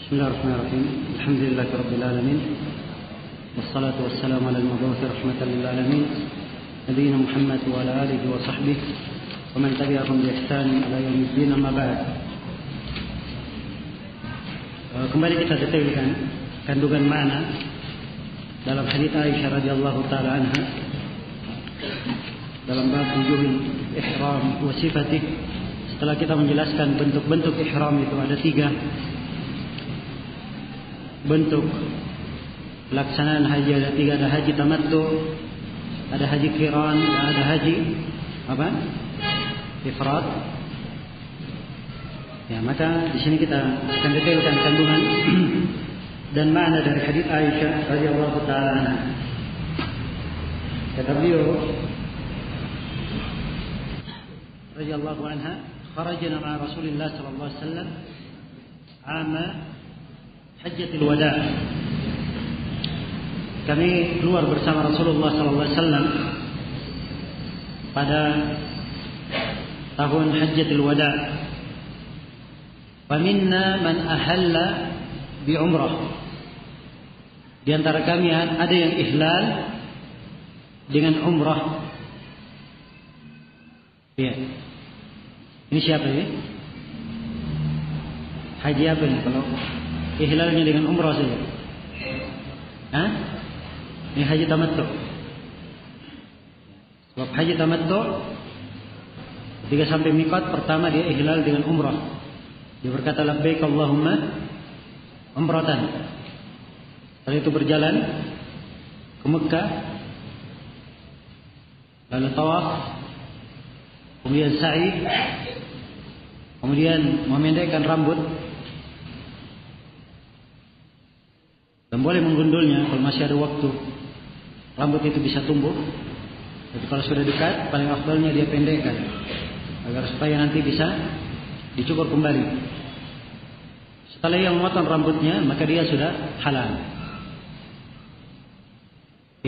بسم الله الرحمن الرحيم. الحمد لله رب العالمين، والصلاة والسلام على المبعوث رحمة للعالمين نبينا محمد وعلى آله وصحبه ومن تبعهم بإحسان إلى يوم الدين. أما بعد. Kembali kita detailkan kandungan makna dalam hadits Aisyah radhiyallahu taala anha dalam bab wujuhul ihram wa sifatih. Setelah kita menjelaskan bentuk-bentuk ihram itu ada 3 bentuk pelaksanaan haji, ada 3, ada haji tamattu, ada haji qiran, ada haji ifrad. Ya, maka di sini kita akan detailkan kandungan dan makna dari hadits Aisyah radhiyallahu taala anha. Kata beliau radhiyallahu anha, kharajna ma'a Rasulillah sallallahu alaihi wasallam 'ama Hajjatul Wada. Kami keluar bersama Rasulullah sallallahu alaihi wasallam pada tahun Hajjatul Wada. Faminna man ahalla bi umrah. Di antara kami ada yang ihlal dengan umrah. Ya. Ini siapa ini? Haji apa ini kalau ihlalnya dengan umrah saja? Ini haji tamattu. Sebab haji tamattu ketika sampai miqat pertama dia ihlal dengan umrah. Dia berkata labbaik Allahumma umratan. Setelah itu berjalan ke Mekah, lalu tawaf, kemudian sa'i, kemudian memendekkan rambut. Dan boleh menggundulnya kalau masih ada waktu. Rambut itu bisa tumbuh. Tapi kalau sudah dekat, paling afdalnya dia pendekkan agar supaya nanti bisa dicukur kembali. Setelah yang memotong rambutnya, maka dia sudah halal.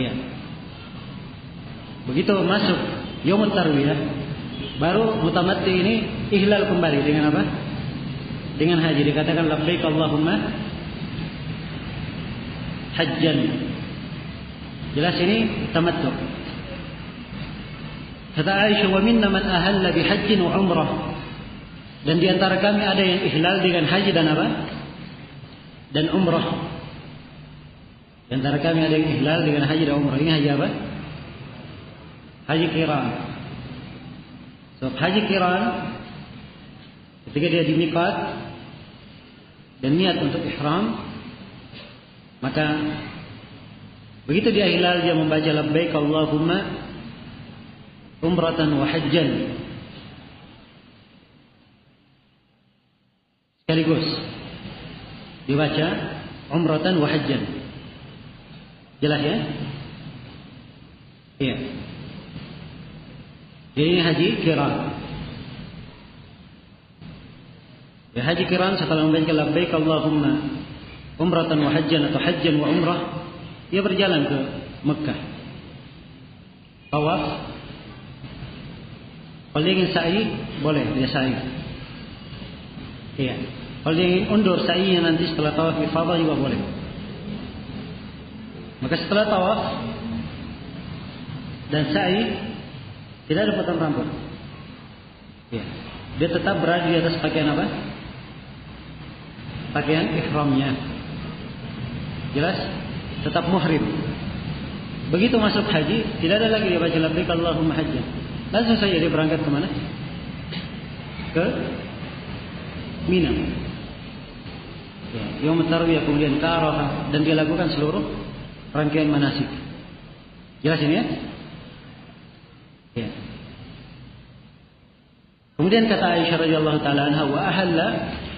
Ya. Begitu masuk Yaumut Tarwiyah, baru mutamatti ini ihlal kembali dengan apa? Dengan haji. Dikatakan labbaik Allahumma hajjan. Jelas ini tamattu. Kata Aisyah, wa minna man ahalla bi hajjin wa umrah. Dan di antara kami ada yang ihlal dengan haji dan apa? Dan umrah. Di antara kami ada yang ihlal dengan haji dan umrah. Ini haji apa? Haji qiran. So, haji qiran ketika dia di miqat dan niat untuk ihram, maka begitu dia ihlal, dia membaca labbaik Allahumma umratan wa hajjan sekaligus dibaca umratan wa hajjan. Jelas ya? Iya. Jadi haji qiran. Ya, haji qiran setelah membaca labbaik Allahumma umratan wa hajjan atau hajjan wa umrah, dia berjalan ke Mekah. Tawaf. Kalau dia ingin sa'i, boleh dia sa'i. Iya. Kalau dia ingin undur sa'inya nanti setelah tawaf ifadah juga boleh. Maka setelah tawaf dan sa'i tidak ada potong rambut. Iya. Dia tetap berada di atas pakaian apa? Pakaian ihramnya. Jelas? Tetap muhrim. Begitu masuk haji, tidak ada lagi dia baca labbaik Allahumma hajjan. Langsung saja dia berangkat ke mana? Ke Mina. Ya, Yaumut Tarwiyah, kemudian ke Arafah, dan dia lakukan seluruh rangkaian manasik. Jelas ini ya? Ya. Kemudian kata Aisyah radhiyallahu taala anha, wa ahalla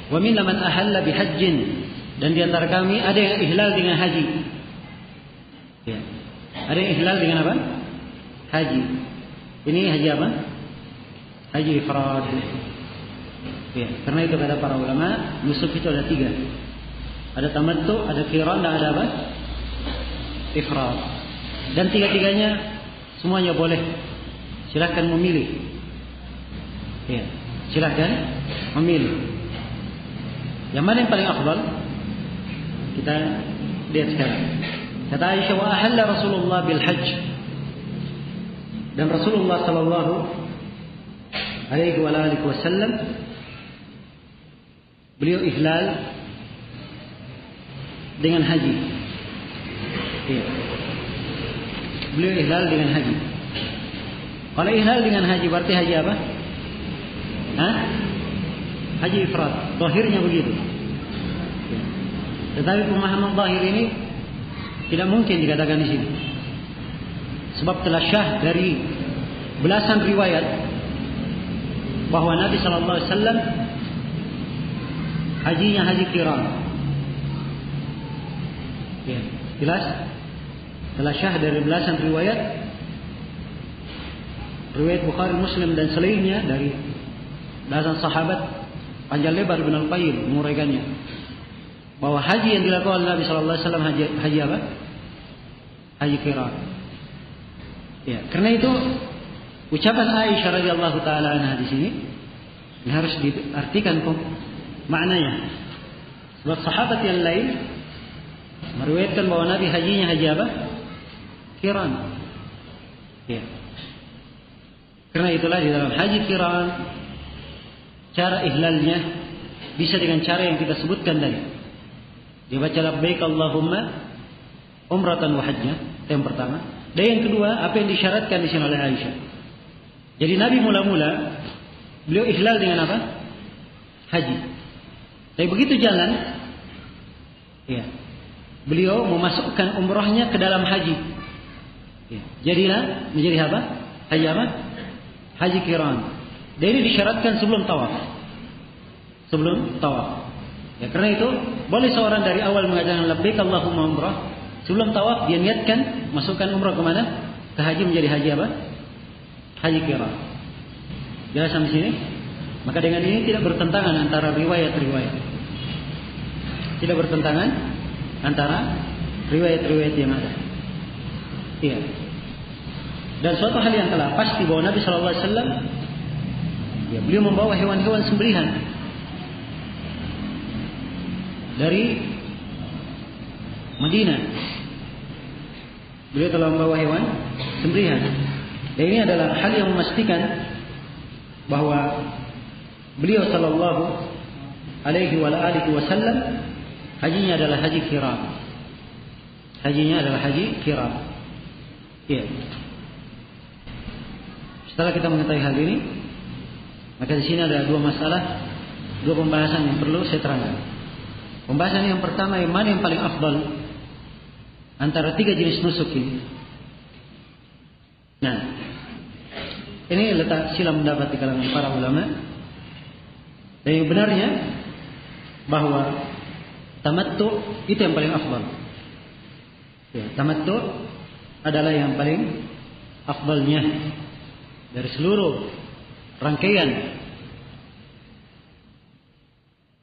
wa minna man ahalla bi hajjin. Dan di antara kami ada yang ihlal dengan haji. Ya. Ada yang ihlal dengan apa? Haji. Ini haji apa? Haji ifrad. Ya. Karena itu kata para ulama, nusuk itu ada 3. Ada tamattu, ada qiran, dan ada apa? Ifrad. Dan 3-3-nya semuanya boleh. Silakan memilih. Ya. Silakan memilih. Yang mana yang paling afdal? Kita lihat sekarang. Kata Aisyah, wa ahalla Rasulullah bil hajj. Dan Rasulullah sallallahu alaihi wasallam beliau ihlal dengan haji. Iya. Beliau ihlal dengan haji. Kalau ihlal dengan haji berarti haji apa? Hah? Haji ifrad. Zahirnya begitu. Tetapi pemahaman zahir ini tidak mungkin dikatakan di sini. Sebab telah syah dari belasan riwayat bahwa Nabi sallallahu alaihi wasallam hajinya haji qiran. Ya, jelas telah syah dari belasan riwayat Bukhari, Muslim dan selainnya dari belasan sahabat panjang lebar Ibnu Al-Qayyim menguraikannya bahwa haji yang dilakukan oleh Nabi sallallahu alaihi wasallam haji apa? Haji qiran. Ya, karena itu ucapan Aisyah radhiyallahu taala anha di sini ini harus diartikan maknanya. Sebab sahabat yang lain meriwayatkan bahwa Nabi hajinya haji apa? Qiran. Ya. Karena itulah di dalam haji qiran cara ihlalnya bisa dengan cara yang kita sebutkan tadi. Dia baca labbaik Allahumma umratan wa hajjah, yang pertama. Dan yang kedua, apa yang disyaratkan di sini oleh Aisyah. Jadi Nabi mula-mula beliau ihlal dengan apa? Haji. Tapi begitu jalan, ya, beliau memasukkan umrahnya ke dalam haji. Ya, jadilah menjadi apa? Haji apa? Haji qiran. Dan ini disyaratkan sebelum tawaf. Sebelum tawaf. Ya, karena itu boleh seorang dari awal mengatakan labbaik Allahumma umrah. Sebelum tawaf dia niatkan masukkan umrah ke mana? Ke haji menjadi haji apa? Haji qiran. Jelas sampai sini? Maka dengan ini tidak bertentangan antara riwayat-riwayat. Tidak bertentangan antara riwayat-riwayat yang ada. Iya. Dan suatu hal yang telah pasti bahwa Nabi sallallahu alaihi wasallam ya, beliau membawa hewan-hewan sembelihan dari Madinah. Beliau telah membawa hewan sembelihan. Dan ini adalah hal yang memastikan bahwa beliau sallallahu alaihi wasallam hajinya adalah haji qiran. Hajinya adalah haji qiran. Ya. Setelah kita mengetahui hal ini, maka di sini ada dua masalah, dua pembahasan yang perlu saya terangkan. Pembahasan yang pertama, yang mana yang paling afdal antara tiga jenis nusuk ini. Nah, ini letak silam pendapat di kalangan para ulama. Dan yang benarnya bahwa tamattu itu yang paling afdal. Ya, tamattu adalah yang paling afdalnya dari seluruh rangkaian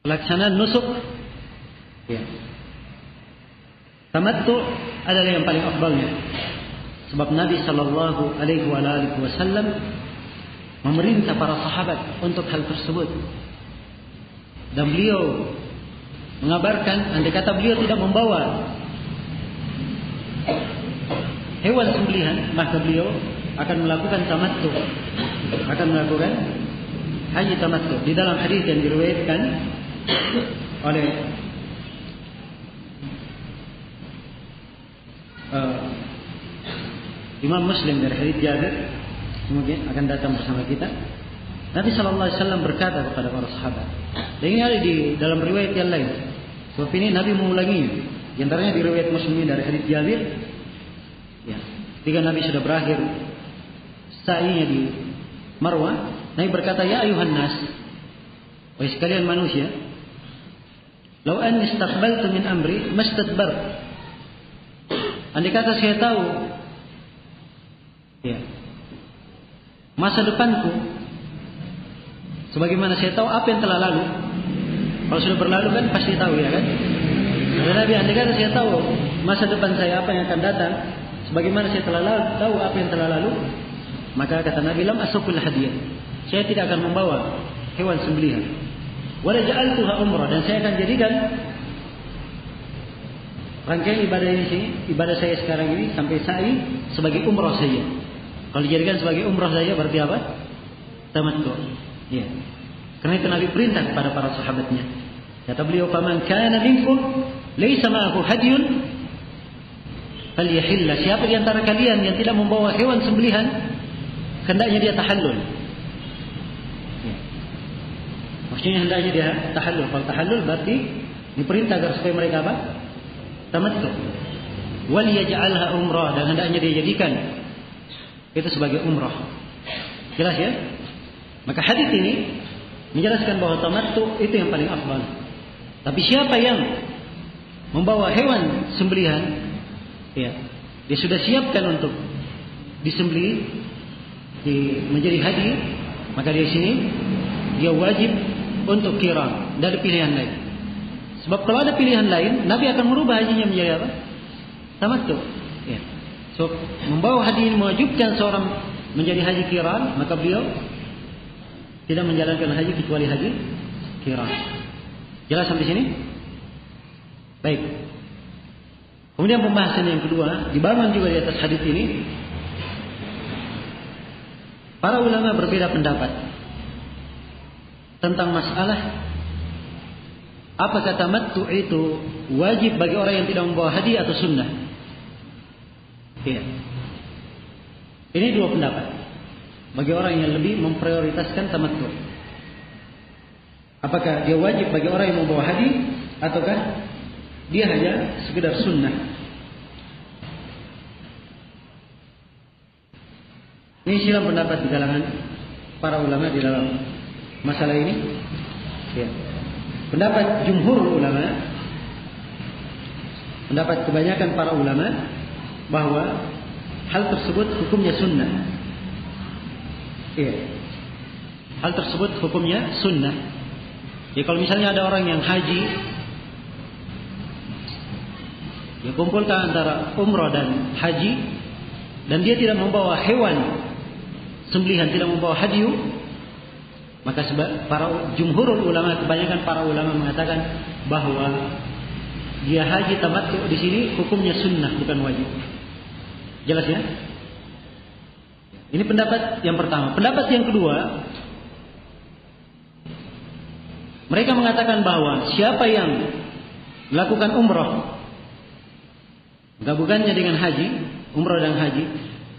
pelaksanaan nusuk. Ya. Tamattu adalah yang paling afdalnya. Sebab Nabi sallallahu alaihi wasallam memerintah para sahabat untuk hal tersebut. Dan beliau mengabarkan andai kata beliau tidak membawa hewan sembelihan, maka beliau akan melakukan tamattu, akan melakukan haji tamattu. Di dalam hadis yang diriwayatkan oleh Imam Muslim dari hadis Jabir, mungkin akan datang bersama kita. Nabi sallallahu alaihi wasallam berkata kepada para sahabat. Dan ini ada di dalam riwayat yang lain. Sebab ini Nabi mengulanginya. Di antaranya di riwayat Muslim dari hadis Jabir. Ya, ketika Nabi sudah berakhir sa'inya di Marwah, Nabi berkata, "Ya ayuhan nas, wahai sekalian manusia, law an istaqbaltu min amri mastadbar." Andai kata saya tahu ya, masa depanku sebagaimana saya tahu apa yang telah lalu. Kalau sudah berlalu kan pasti tahu ya kan. Dan Nabi andai kata saya tahu masa depan saya apa yang akan datang, sebagaimana saya telah tahu apa yang telah lalu, maka kata Nabi, lam asukul hadiah, saya tidak akan membawa hewan sembelihan. Wala ja'altuha umrah, dan saya akan jadikan rangkaian ibadah ini sih, ibadah saya sekarang ini sampai sa'i sebagai umrah saja. Kalau dijadikan sebagai umrah saja berarti apa? Tamattu. Ya. Karena itu Nabi perintah kepada para sahabatnya. Kata beliau, "Faman kana minkum laisa ma'ahu hadyun falyahilla." Siapa di antara kalian yang tidak membawa hewan sembelihan, hendaknya dia tahallul. Ya. Maksudnya hendaknya dia tahallul. Kalau tahallul berarti diperintah agar supaya mereka apa? Tamattu. Wal yaj'alha umrah, dan hendaknya dia jadikan itu sebagai umrah. Jelas ya? Maka hadis ini menjelaskan bahwa tamattu itu yang paling afdal. Tapi siapa yang membawa hewan sembelihan, ya, dia sudah siapkan untuk disembelih menjadi hadi, maka di sini dia wajib untuk qiran, tidak ada pilihan lain. Sebab kalau ada pilihan lain, Nabi akan merubah hajinya menjadi apa? Tamattu. Ya. So, membawa haji ini mewajibkan seorang menjadi haji qiran, maka beliau tidak menjalankan haji kecuali haji qiran. Jelas sampai sini? Baik. Kemudian pembahasan yang kedua dibangun juga di atas hadis ini. Para ulama berbeda pendapat tentang masalah apakah tamattu itu wajib bagi orang yang tidak membawa hadi atau sunnah. Ya. Ini dua pendapat bagi orang yang lebih memprioritaskan tamattu. Apakah dia wajib bagi orang yang membawa hadi ataukah dia hanya sekedar sunnah? Ini silang pendapat di kalangan para ulama di dalam masalah ini. Ya. Pendapat jumhur ulama, pendapat kebanyakan para ulama bahwa hal tersebut hukumnya sunnah. Ya. Hal tersebut hukumnya sunnah. Ya, kalau misalnya ada orang yang haji, dia kumpulkan antara umrah dan haji, dan dia tidak membawa hewan sembelihan, tidak membawa hadiyu, maka para jumhurul ulama, kebanyakan para ulama mengatakan bahwa dia haji tamattu di sini hukumnya sunnah, bukan wajib. Jelas ya? Ini pendapat yang pertama. Pendapat yang kedua, mereka mengatakan bahwa siapa yang melakukan umrah, gabungannya dengan haji, umrah dan haji,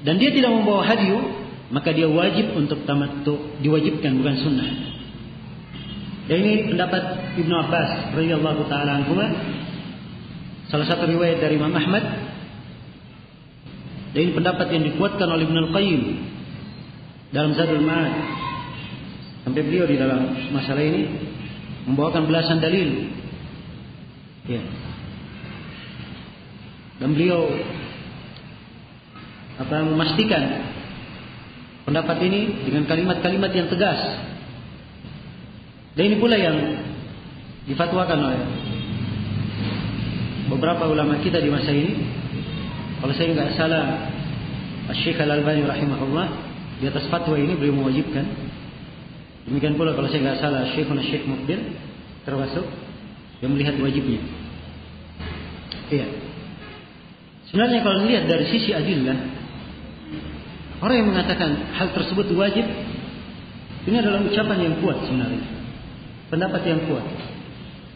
dan dia tidak membawa hadiyu, maka dia wajib untuk tamattu, diwajibkan, bukan sunnah. Dan ini pendapat Ibnu Abbas radhiyallahu taala anhu, salah satu riwayat dari Imam Ahmad. Dan ini pendapat yang dikuatkan oleh Ibnu Al-Qayyim dalam Zadul Ma'ad. Sampai beliau di dalam masalah ini membawakan belasan dalil. Ya. Dan beliau memastikan pendapat ini dengan kalimat-kalimat yang tegas. Dan ini pula yang difatwakan oleh beberapa ulama kita di masa ini. Kalau saya nggak salah, Syekh Al-Albani rahimahullah di atas fatwa ini beliau mewajibkan. Demikian pula kalau saya nggak salah, Syekh Mukbil termasuk yang melihat wajibnya. Iya. Sebenarnya kalau melihat dari sisi adillah, orang yang mengatakan hal tersebut wajib, ini adalah ucapan yang kuat sebenarnya, pendapat yang kuat.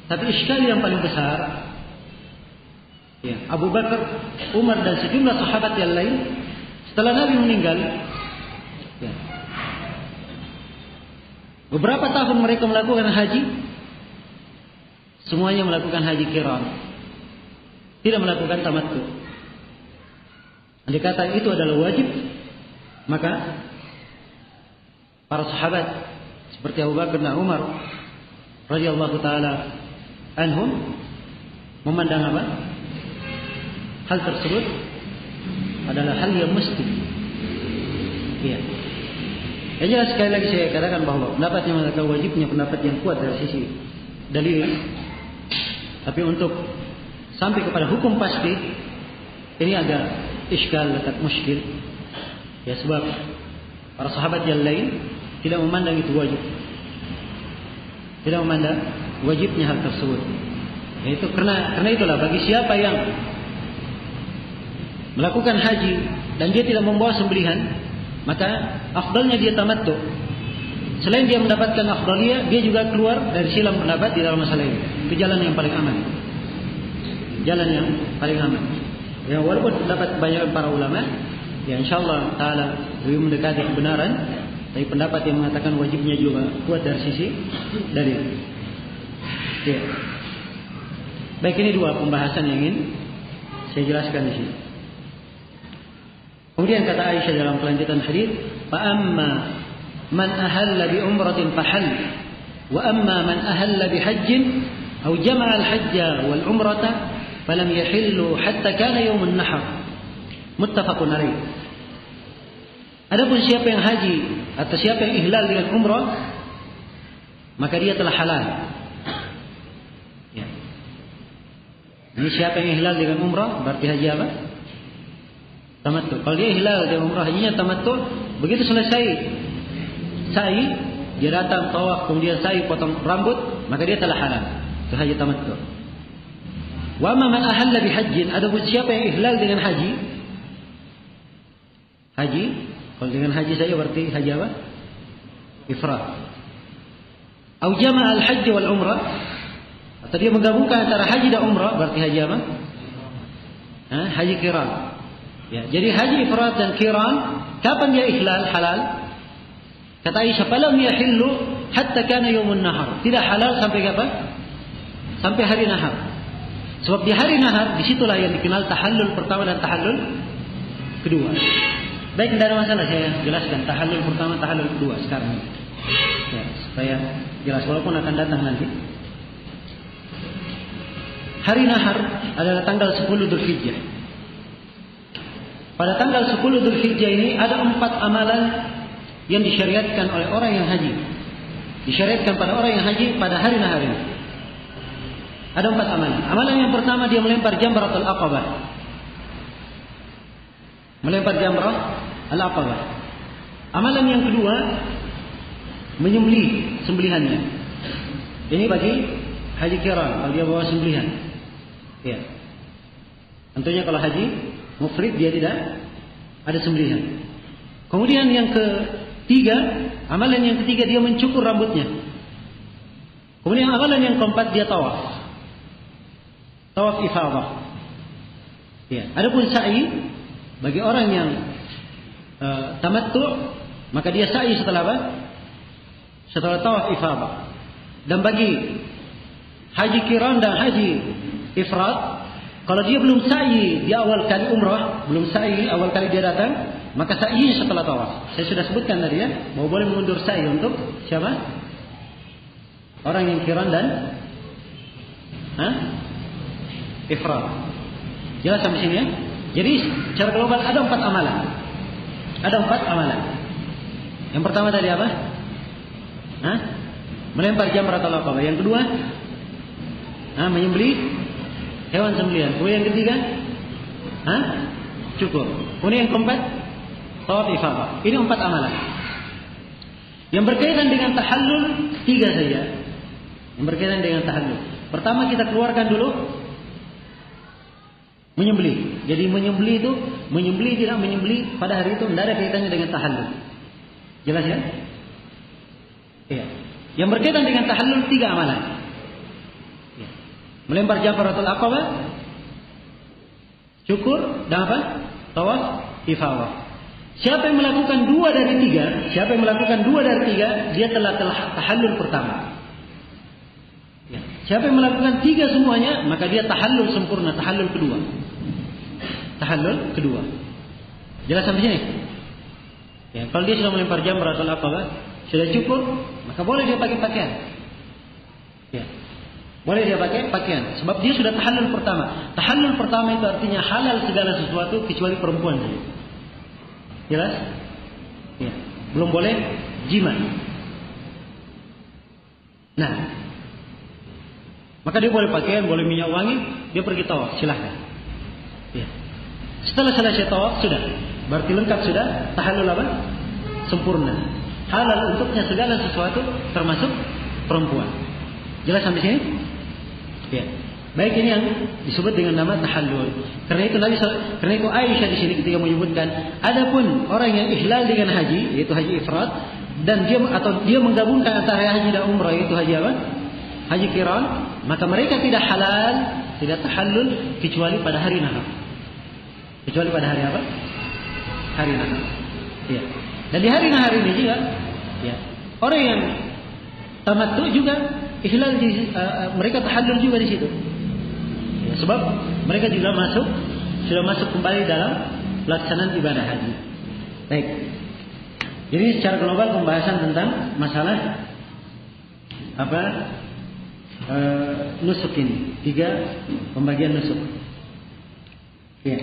Tapi iskal yang paling besar, ya, Abu Bakar, Umar dan sejumlah sahabat yang lain setelah Nabi meninggal, ya, beberapa tahun mereka melakukan haji, semuanya melakukan haji qiran, tidak melakukan tamattu. Andai kata itu adalah wajib, maka para sahabat seperti Abu Bakar dan Umar radhiyallahu taala anhum memandang apa? Hal tersebut adalah hal yang mesti. Iya. Yang jelas sekali lagi saya katakan bahwa pendapat yang mengatakan wajibnya pendapat yang kuat dari sisi dalil. Tapi untuk sampai kepada hukum pasti, ini agak iskal, agak muskil. Ya, sebab para sahabat yang lain tidak memandang itu wajib, tidak memandang wajibnya hal tersebut. Yaitu karena itulah bagi siapa yang melakukan haji dan dia tidak membawa sembelihan, maka afdalnya dia tamattu. Selain dia mendapatkan afdaliyah, dia juga keluar dari silam pendapat di dalam masalah ini. Itu jalan yang paling aman. Jalan yang paling aman. Ya, walaupun terdapat kebanyakan para ulama, ya insyaallah taala lebih mendekati kebenaran, tapi pendapat yang mengatakan wajibnya juga kuat dari sisi dalil. Ya. Baik, ini dua pembahasan yang ingin saya jelaskan di sini. Kemudian kata Aisyah dalam kelanjutan hadis, "Fa amma man ahalla bi umratin fahal, wa amma man ahalla bi hajjin aw jama'a al-hajja wal umrata falam yahillu hatta kana yawm an-nahr." Muttafaqun alaih. Adapun siapa yang haji atau siapa yang ihlal dengan umrah, maka dia telah halal. Ya. Ini siapa yang ihlal dengan umrah berarti haji apa? Tamattu. Kalau dia ihlal dengan umrah, hajinya tamattu, begitu selesai sa'i, dia datang tawaf, kemudian sa'i potong rambut, maka dia telah halal. Itu haji tamattu. Wa amma man ahalla bi hajjin, adapun siapa yang ihlal dengan haji, kalau dengan haji saja berarti haji apa? Ifrad. Au jama'a al-hajj wal umrah, atau dia menggabungkan antara haji dan umrah, berarti haji apa? Haji qiran. Ya, jadi haji ifrad dan qiran, kapan dia ihlal halal? Kata Aisyah, "Falam yahillu hatta kana yaumun nahar." Tidak halal sampai kapan? Sampai hari nahar. Sebab di hari nahar disitulah yang dikenal tahallul pertama dan tahallul kedua. Baik, tidak ada masalah saya jelaskan tahallul pertama, tahallul kedua sekarang. Ya, supaya jelas walaupun akan datang nanti. Hari nahar adalah tanggal 10 Dzulhijjah. Pada tanggal 10 Dzulhijjah ini ada 4 amalan yang disyariatkan oleh orang yang haji. Disyariatkan pada orang yang haji pada hari nahar ini. Ada 4 amalan. Amalan yang pertama, dia melempar jamratul aqabah. Melempar jamrah al-aqabah. Amalan yang kedua, menyembelih sembelihannya. Ini bagi haji qiran, kalau dia bawa sembelihan. Ya. Tentunya kalau haji mufrid dia tidak ada sembelihan. Kemudian yang ketiga, amalan yang ketiga dia mencukur rambutnya. Kemudian amalan yang keempat dia tawaf. Tawaf ifadah. Ya. Adapun sa'i bagi orang yang tamattu, maka dia sa'i setelah apa? Setelah tawaf ifadah. Dan bagi haji qiran dan haji ifrad, kalau dia belum sa'i di awal kali umrah, belum sa'i awal kali dia datang, maka sa'i setelah tawaf. Saya sudah sebutkan tadi ya, bahwa boleh mengundur sa'i untuk siapa? Orang yang qiran dan ifrad. Jelas sampai sini ya? Jadi secara global ada 4 amalan. Ada 4 amalan. Yang pertama tadi apa? Melempar jamratul aqabah. Yang kedua, menyembelih hewan sembelihan. Kemudian yang ketiga, cukur. Kemudian yang keempat, tawaf ifadah. Ini 4 amalan. Yang berkaitan dengan tahallul 3 saja. Yang berkaitan dengan tahallul. Pertama kita keluarkan dulu menyembelih. Jadi menyembelih itu, menyembelih tidak menyembelih pada hari itu tidak ada kaitannya dengan tahallul. Jelas ya? Iya. Yang berkaitan dengan tahallul 3 amalan. Ya. Melempar jamratul aqabah, cukur, dan apa? Tawaf ifadah. Siapa yang melakukan 2 dari 3, siapa yang melakukan 2 dari 3, dia telah tahallul pertama. Ya. Siapa yang melakukan 3 semuanya, maka dia tahallul sempurna, tahallul kedua. Tahallul kedua. Jelas sampai sini? Ya, kalau dia sudah melempar jamratul aqabah, sudah cukur, maka boleh dia pakai pakaian. Ya. Boleh dia pakai pakaian, sebab dia sudah tahallul pertama. Tahallul pertama itu artinya halal segala sesuatu kecuali perempuan saja. Jelas? Ya. Belum boleh jima. Nah, maka dia boleh pakaian, boleh minyak wangi, dia pergi tawaf, silahkan. Ya. Setelah selesai tawaf sudah, berarti lengkap sudah, tahallul apa? Sempurna. Halal untuknya segala sesuatu termasuk perempuan. Jelas sampai sini? Ya. Baik, ini yang disebut dengan nama tahallul. Karena itu Aisyah di sini ketika menyebutkan, adapun orang yang ihlal dengan haji, yaitu haji ifrad, dan dia menggabungkan antara haji dan umrah, yaitu haji apa? Haji qiran, maka mereka tidak halal, tidak tahallul kecuali pada hari nahar. Kecuali pada hari apa? Hari nahar. Ya. Dan di hari nahar ini juga, ya, orang yang tamattu juga ihlal, mereka tahallul juga di situ. Ya, sebab mereka juga sudah masuk kembali dalam pelaksanaan ibadah haji. Baik. Jadi secara global pembahasan tentang masalah apa? Nusuk ini, 3 pembagian nusuk. Ya.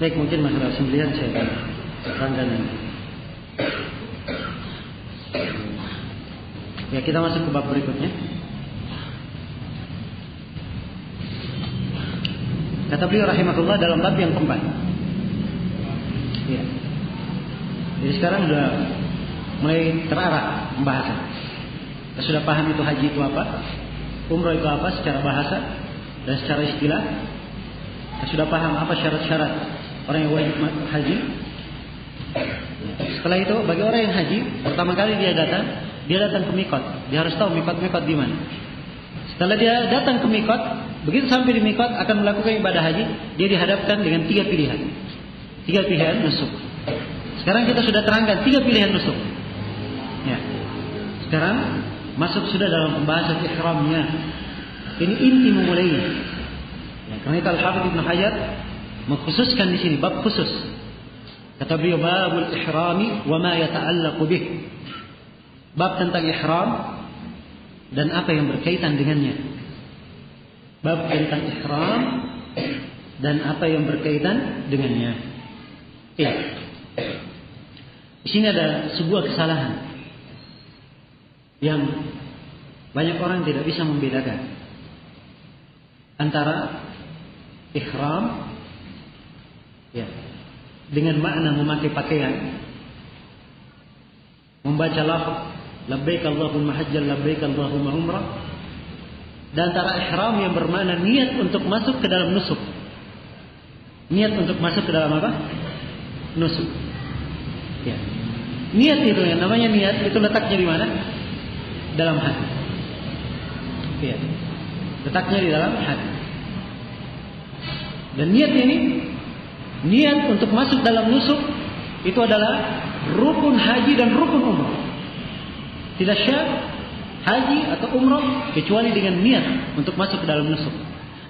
Baik, mungkin masalah sembelihan saya akan terangkan nanti. Ya, kita masuk ke bab berikutnya. Kata beliau rahimahullah dalam bab yang keempat. Ya. Jadi sekarang sudah mulai terarah pembahasan. Kita sudah paham itu haji itu apa, umrah itu apa secara bahasa dan secara istilah. Kita sudah paham apa syarat-syarat orang yang wajib haji. Setelah itu bagi orang yang haji, pertama kali dia datang ke mikot. Dia harus tahu mikot di mana. Setelah dia datang ke mikot, begitu sampai di mikot akan melakukan ibadah haji, dia dihadapkan dengan 3 pilihan. 3 pilihan nusuk. Sekarang kita sudah terangkan 3 pilihan nusuk. Ya. Sekarang masuk sudah dalam pembahasan ihramnya. Ini inti memulainya. Ya, karena itu Al-Hafidz Ibnu Hajar mengkhususkan di sini bab khusus. Kata beliau babul ihrami wa ma yata'allaqu bih. Bab tentang ihram dan apa yang berkaitan dengannya. Bab tentang ihram dan apa yang berkaitan dengannya. Ya. Di sini ada sebuah kesalahan yang banyak orang tidak bisa membedakan antara ihram, ya, dengan makna memakai pakaian, membaca lafaz labbaik Allahumma hajjan labbaik Allahumma umrah, dan antara ihram yang bermakna niat untuk masuk ke dalam nusuk. Niat untuk masuk ke dalam apa? Nusuk. Ya. Niat itu yang namanya niat itu letaknya di mana? Dalam hati. Ya. Letaknya di dalam hati. Dan niat ini, niat untuk masuk dalam nusuk itu adalah rukun haji dan rukun umrah. Tidak syah haji atau umrah kecuali dengan niat untuk masuk ke dalam nusuk.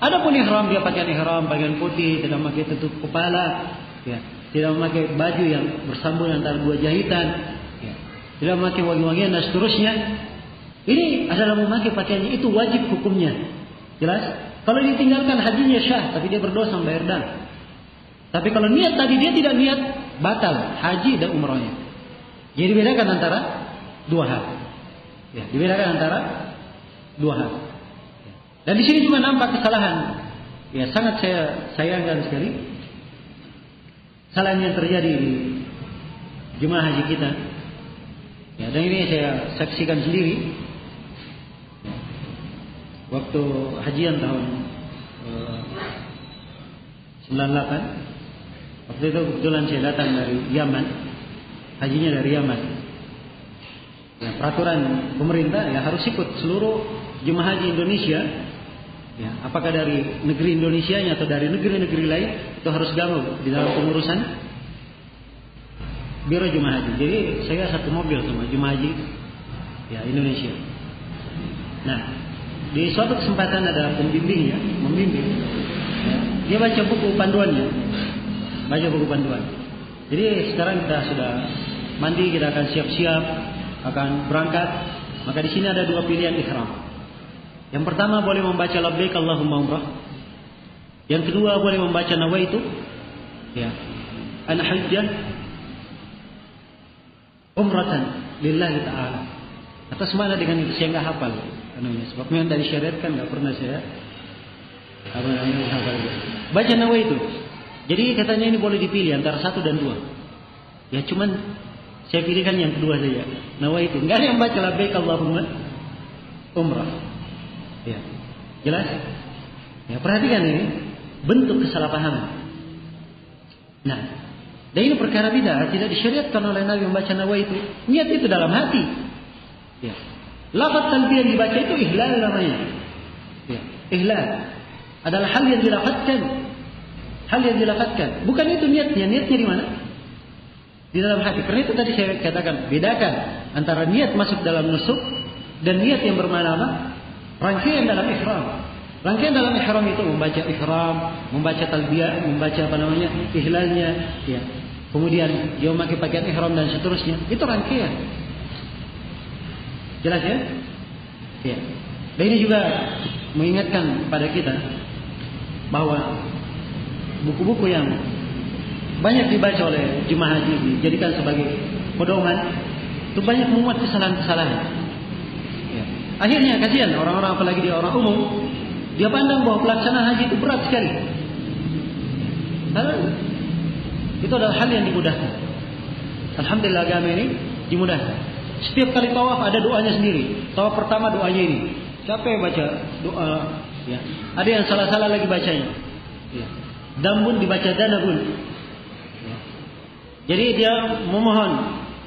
Adapun ihram, dia pakaian ihram, pakaian putih, tidak memakai tutup kepala, ya, tidak memakai baju yang bersambung antara 2 jahitan, ya, tidak memakai wangi-wangian dan seterusnya. Ini adalah memakai pakaiannya, itu wajib hukumnya. Jelas? Kalau ditinggalkan hajinya syah, tapi dia berdosa membayar dam. Tapi kalau niat tadi dia tidak niat, batal haji dan umrahnya. Jadi dibedakan antara 2 hal. Ya, dibedakan antara 2 hal. Dan di sini juga nampak kesalahan. Ya, sangat saya sayangkan sekali kesalahan yang terjadi di jemaah haji kita. Ya, dan ini saya saksikan sendiri. Ya, waktu hajian tahun 98, waktu itu kebetulan saya datang dari Yaman, hajinya dari Yaman. Ya, peraturan pemerintah ya harus ikut seluruh jemaah haji Indonesia. Ya, apakah dari negeri Indonesianya atau dari negeri-negeri lain, itu harus gabung di dalam pengurusan biro jemaah haji. Jadi saya satu mobil sama jemaah haji ya Indonesia. Nah, di suatu kesempatan ada pembimbingnya, membimbing. Ya, dia baca buku panduannya, Jadi sekarang kita sudah mandi, kita akan siap-siap akan berangkat. Maka di sini ada 2 pilihan ihram. Yang pertama boleh membaca labbaik Allahumma umrah. Yang kedua boleh membaca nawaitu, ya, an hajjah umratan lillahi ta'ala. Atas mana dengan itu saya nggak hafal anunya. Sebab memang dari syariat kan nggak pernah saya hafal. Baca nawaitu. Jadi katanya ini boleh dipilih antara 1 dan 2. Ya cuman saya pilihkan yang kedua saja. Nawaitu. Nggak ada yang baca labbaik Allahumma umrah. Ya. Jelas? Ya, perhatikan ini bentuk kesalahpahaman. Nah, dan ini perkara bid'ah, tidak disyariatkan oleh Nabi membaca nawaitu. Niat itu dalam hati. Ya. Lafaz talbiyah dibaca itu ihlal namanya. Ya. Ihlal adalah hal yang dilafazkan. Hal yang dilafazkan. Bukan itu niatnya. Niatnya di mana? Di dalam hati. Karena itu tadi saya katakan, bedakan antara niat masuk dalam nusuk dan niat yang bermakna apa? Rangkaian dalam ihram. Rangkaian dalam ihram itu membaca ihram, membaca talbiyah, membaca apa namanya? Ihlalnya, ya. Kemudian dia memakai pakaian ihram dan seterusnya. Itu rangkaian. Jelas ya? Ya. Dan ini juga mengingatkan pada kita bahwa buku-buku yang banyak dibaca oleh jemaah haji dijadikan sebagai pedoman itu banyak memuat kesalahan-kesalahan. Ya. Akhirnya kasihan orang-orang, apalagi dia orang umum, dia pandang bahwa pelaksanaan haji itu berat sekali. Karena itu adalah hal yang dimudahkan. Alhamdulillah agama ini dimudahkan. Setiap kali tawaf ada doanya sendiri. Tawaf pertama doanya ini. Siapa yang baca doa? Ya. Ada yang salah-salah lagi bacanya. Ya. Dambun dibaca danabun. Ya. Jadi dia memohon.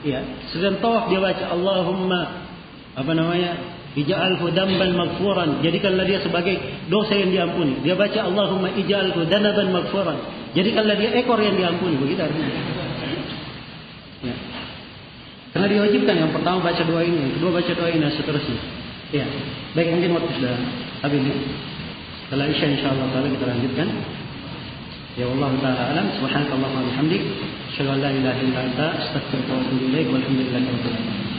Ya. Sedang tawaf dia baca Allahumma apa namanya? Ij'alhu damban maghfuran. Jadikanlah dia sebagai dosa yang diampuni. Dia baca Allahumma ij'alhu danaban maghfuran. Jadikanlah dia ekor yang diampuni. Begitu artinya. Ya. Karena diwajibkan yang pertama baca doa ini, yang kedua baca doa ini dan seterusnya. Ya. Baik, mungkin waktu sudah habis. Setelah Isya insyaallah taala kita lanjutkan. Ya Allah taala alam. Subhanakallahumma wa bihamdik, asyhadu an la ilaha illa anta, astaghfiruka wa atubu ilaik. Walhamdulillahirabbil alamin.